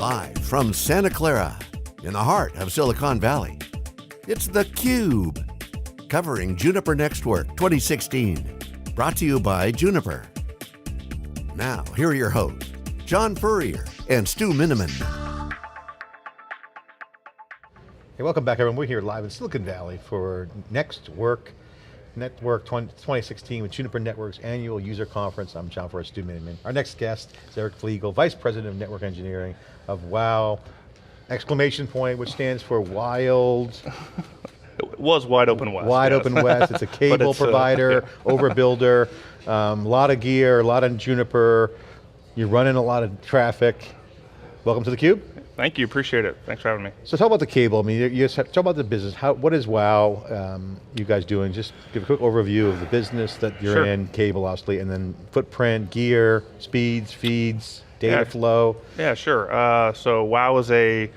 Live from Santa Clara, in the heart of Silicon Valley, it's theCUBE, covering Juniper Nextwork 2016. Brought to you by Juniper. Now, here are your hosts, John Furrier and Stu Miniman. Hey, welcome back everyone. We're here live in Silicon Valley for Network 2016 with Juniper Network's annual user conference. I'm John Furrier, Stu Miniman. Our next guest is Eric Fligel, Vice President of Network Engineering of WOW, exclamation point, which stands for Wild. It was Wide Open West. Wide yes. Open West, it's a cable provider, overbuilder, a lot of gear, a lot of Juniper. You're running a lot of traffic. Welcome to theCUBE. Thank you, appreciate it. Thanks for having me. So talk about the cable. I mean, talk about the business. What is WOW you guys doing? Just give a quick overview of the business that you're in, cable obviously, and then footprint, gear, speeds, feeds, data flow. Yeah, sure. So WOW is a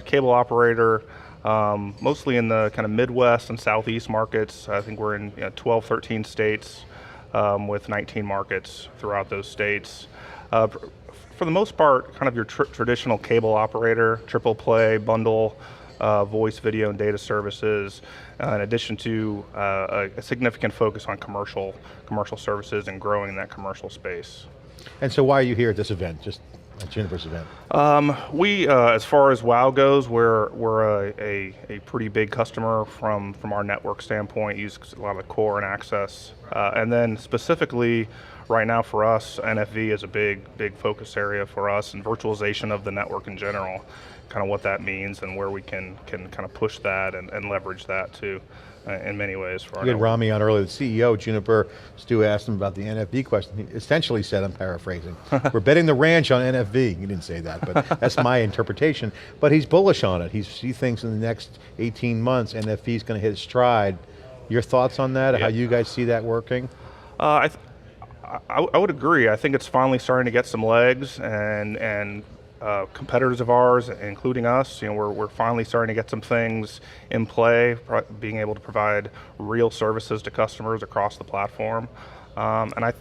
cable operator, mostly in the kind of Midwest and Southeast markets. I think we're in 12, 13 states with 19 markets throughout those states. For the most part, kind of your traditional cable operator, triple play, bundle, voice, video, and data services, in addition to a significant focus on commercial services and growing that commercial space. And so why are you here at this event, just at Juniper's event? We, as far as WOW goes, we're a pretty big customer from our network standpoint, use a lot of core and access. And then specifically, right now for us, NFV is a big focus area for us, and virtualization of the network in general, kind of what that means and where we can kind of push that and leverage that too in many ways for our You had network. Rami on earlier, the CEO of Juniper. Stu asked him about the NFV question. He essentially said, I'm paraphrasing, we're betting the ranch on NFV. He didn't say that, but that's my interpretation. But he's bullish on it. He thinks in the next 18 months, NFV is going to hit its stride. Your thoughts on that, how you guys see that working? I would agree. I think it's finally starting to get some legs, and competitors of ours, including us, we're finally starting to get some things in play, being able to provide real services to customers across the platform. And I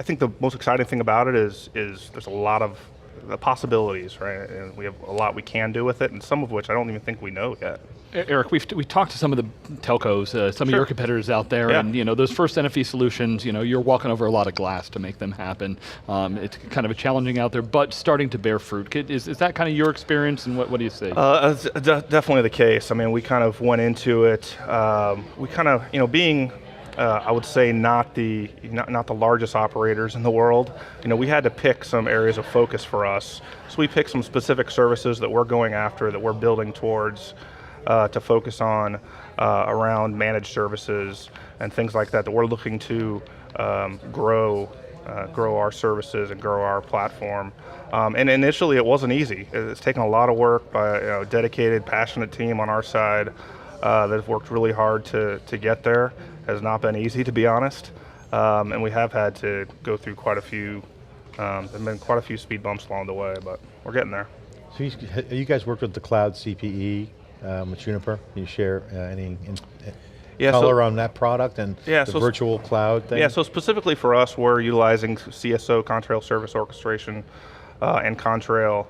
think the most exciting thing about it is there's a lot of possibilities, right? And we have a lot we can do with it, and some of which I don't even think we know yet. Eric, we talked to some of the telcos, some of your competitors out there, and those first NFV solutions, you're walking over a lot of glass to make them happen. It's kind of challenging out there, but starting to bear fruit. Is that kind of your experience, and what do you see? Definitely the case. I mean, we kind of went into it, we kind of, being, I would say not the largest operators in the world, we had to pick some areas of focus for us. So we picked some specific services that we're going after, that we're building towards, to focus on around managed services and things like that we're looking to grow our services and grow our platform. And initially it wasn't easy. It's taken a lot of work by a dedicated, passionate team on our side that have worked really hard to get there. Has not been easy, to be honest. And we have had to go through quite a few, there've been quite a few speed bumps along the way, but we're getting there. So you guys worked with the cloud CPE with Juniper. Can you share any color on that product and the virtual cloud thing? Yeah, so specifically for us, we're utilizing CSO, Contrail Service Orchestration, and Contrail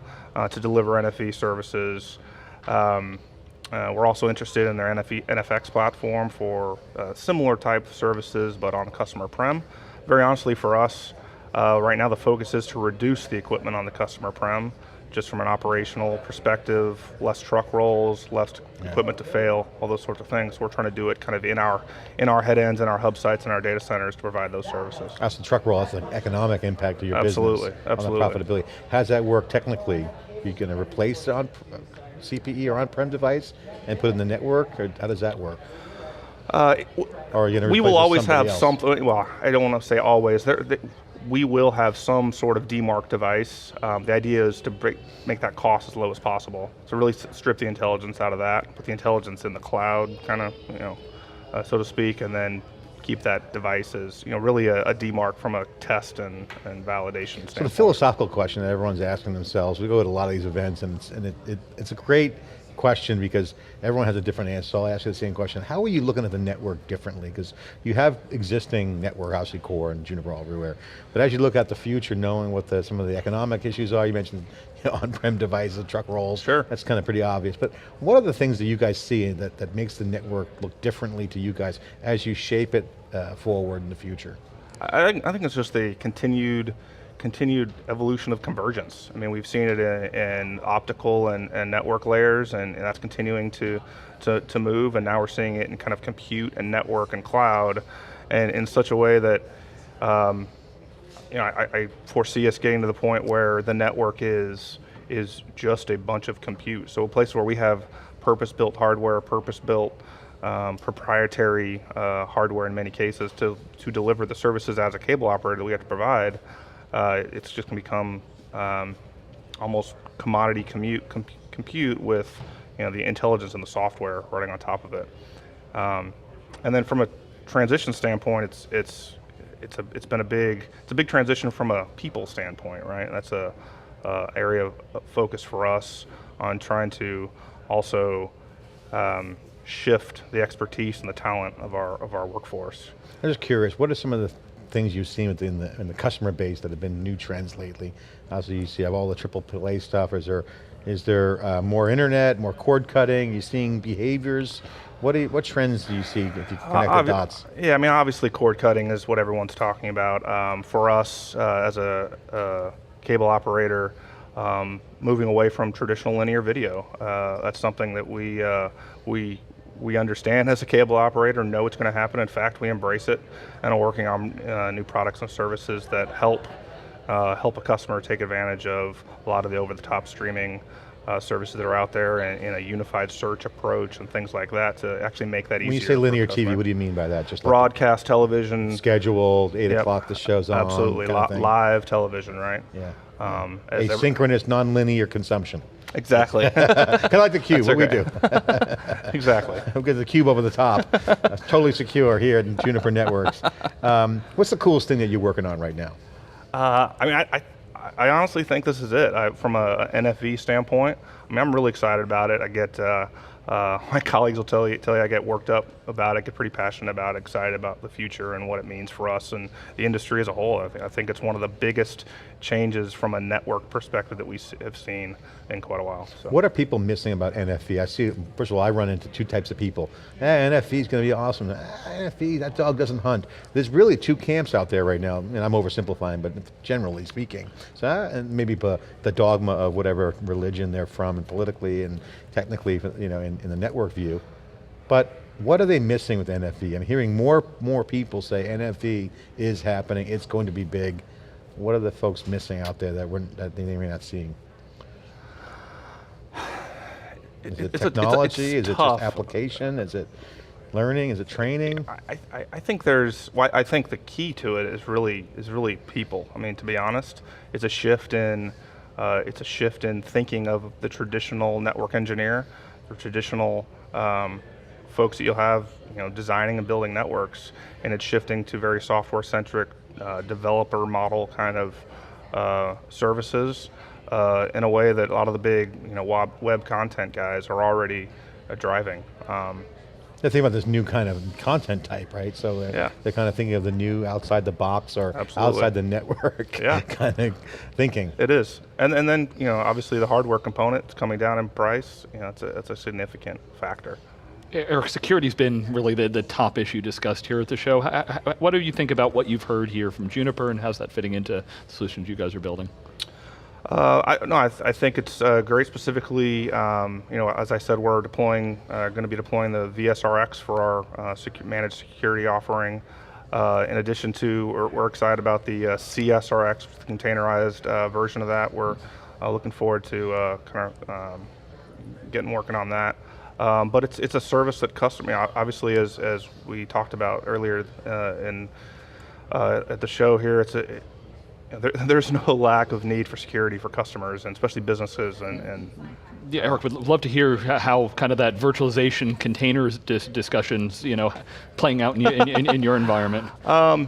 to deliver NFV services. We're also interested in their NFX platform for similar type of services, but on customer prem. Very honestly for us, right now the focus is to reduce the equipment on the customer prem, just from an operational perspective, less truck rolls, less equipment to fail, all those sorts of things. We're trying to do it kind of in our head ends, in our hub sites, and our data centers to provide those services. That's the truck roll, that's an economic impact to your business. Absolutely. On the profitability. How does that work technically? Are you going to replace the CPE or on-prem device and put it in the network, or how does that work? We will always have something, well, I don't want to say always. We will have some sort of demarked device. The idea is to make that cost as low as possible. So really strip the intelligence out of that, put the intelligence in the cloud, kind of, so to speak, and then keep that device as, really a demark from a test and validation standpoint. So the philosophical question that everyone's asking themselves, we go to a lot of these events and it's a great question because everyone has a different answer, so I'll ask you the same question. How are you looking at the network differently? Because you have existing network, obviously Core and Juniper all everywhere, but as you look at the future, knowing what some of the economic issues are, you mentioned on-prem devices, truck rolls, Sure. that's kind of pretty obvious, but what are the things that you guys see that makes the network look differently to you guys as you shape it forward in the future? I think it's just the continued evolution of convergence. I mean, we've seen it in optical and network layers, and that's continuing to move, and now we're seeing it in kind of compute and network and cloud, and in such a way that I foresee us getting to the point where the network is just a bunch of compute. So a place where we have purpose-built hardware, purpose-built proprietary hardware in many cases to deliver the services as a cable operator that we have to provide. It's just going to become almost commodity compute with the intelligence and the software running on top of it. And then from a transition standpoint, it's been a big transition from a people standpoint, right? That's a area of focus for us on trying to also shift the expertise and the talent of our workforce. I'm just curious, what are some of the things you've seen in the customer base that have been new trends lately? So you see, have all the triple play stuff. Is there more internet, more cord cutting? You seeing behaviors? What trends do you see if you connect the dots? Yeah, I mean, obviously cord cutting is what everyone's talking about. For us, as a cable operator, moving away from traditional linear video, that's something that we understand as a cable operator, know it's going to happen. In fact, we embrace it and are working on new products and services that help a customer take advantage of a lot of the over-the-top streaming services that are out there in a unified search approach and things like that to actually make that easier. When you say linear TV, what do you mean by that? Just broadcast television. Scheduled, 8 o'clock the show's on. Absolutely, live television, right? Yeah. Asynchronous, non-linear consumption. Exactly. Kind of like the Cube, what we do. Exactly. We'll get the Cube over the top. That's totally secure here in Juniper Networks. What's the coolest thing that you're working on right now? I honestly think this is it. From a NFV standpoint, I'm really excited about it. I get my colleagues will tell you I get worked up about it, get pretty passionate about it, excited about the future and what it means for us and the industry as a whole. I think it's one of the biggest changes from a network perspective that we have seen in quite a while. So. What are people missing about NFV? I see, first of all, I run into two types of people. NFV is going to be awesome. NFV, that dog doesn't hunt. There's really two camps out there right now, and I'm oversimplifying, but generally speaking. So, and maybe the dogma of whatever religion they're from, and politically and technically, in the network view. But what are they missing with NFV? I'm hearing more people say NFV is happening, it's going to be big. What are the folks missing out there that they may not seeing? Is it technology? Is it just application? Is it learning? Is it training? I think I think the key to it is really people. I mean, to be honest, it's a shift in thinking of the traditional network engineer, the traditional folks that you'll have, designing and building networks, and it's shifting to very software-centric, developer model kind of services in a way that a lot of the big, web content guys are already driving. They're thinking about this new kind of content type, right? So they're kind of thinking of the new outside the box or outside the network kind of thinking. It is, and then obviously the hardware component is coming down in price. It's a significant factor. Eric, security's been really the top issue discussed here at the show. What do you think about what you've heard here from Juniper, and how's that fitting into the solutions you guys are building? I think it's great. Specifically, as I said, we're going to be deploying the VSRX for our managed security offering. In addition to, we're excited about the CSRX, the containerized version of that. We're looking forward to getting working on that. But it's a service that obviously, as we talked about earlier at the show here, there's no lack of need for security for customers, and especially businesses. And yeah, Eric, would love to hear how kind of that virtualization containers discussions, playing out in your environment. Our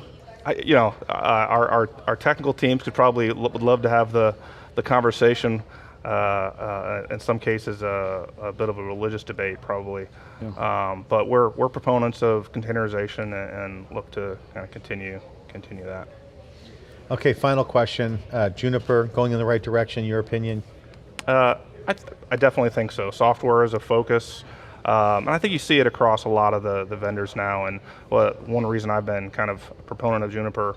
technical teams would love to have the conversation in some cases a bit of a religious debate probably. But we're proponents of containerization and look to kind of continue that. Okay, final question. Juniper going in the right direction, your opinion? I definitely think so. Software is a focus. And I think you see it across a lot of the vendors now, and one reason I've been kind of a proponent of Juniper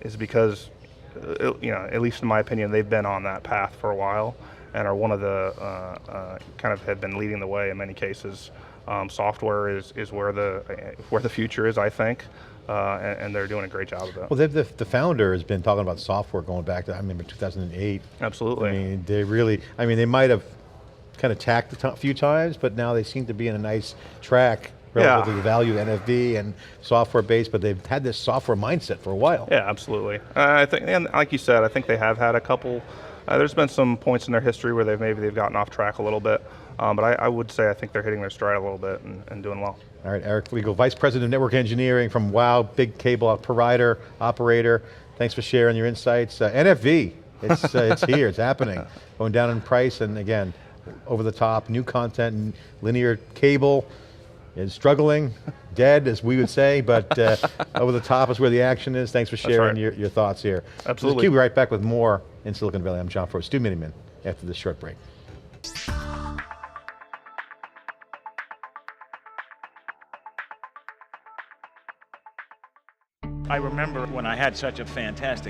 is because, at least in my opinion, they've been on that path for a while and are one of the kind of have been leading the way in many cases. Software is where the future is, I think, and they're doing a great job of it. Well, the founder has been talking about software going back to, I remember 2008. Absolutely. I mean, they might have kind of tacked a few times, but now they seem to be in a nice track relative to the value of NFV and software based, but they've had this software mindset for a while. Yeah, absolutely. I think, and like you said, I think they have had a couple, there's been some points in their history where they've gotten off track a little bit, but I would say I think they're hitting their stride a little bit and doing well. All right, Eric Fligel, Vice President of Network Engineering from WOW, big cable provider, operator. Thanks for sharing your insights. NFV, it's here, it's happening. Going down in price, and again, over the top, new content, and linear cable is struggling, dead as we would say, but over the top is where the action is. Thanks for sharing your thoughts here. Absolutely. We'll be right back with more in Silicon Valley. I'm John Furrier, Stu Miniman, after this short break. I remember when I had such a fantastic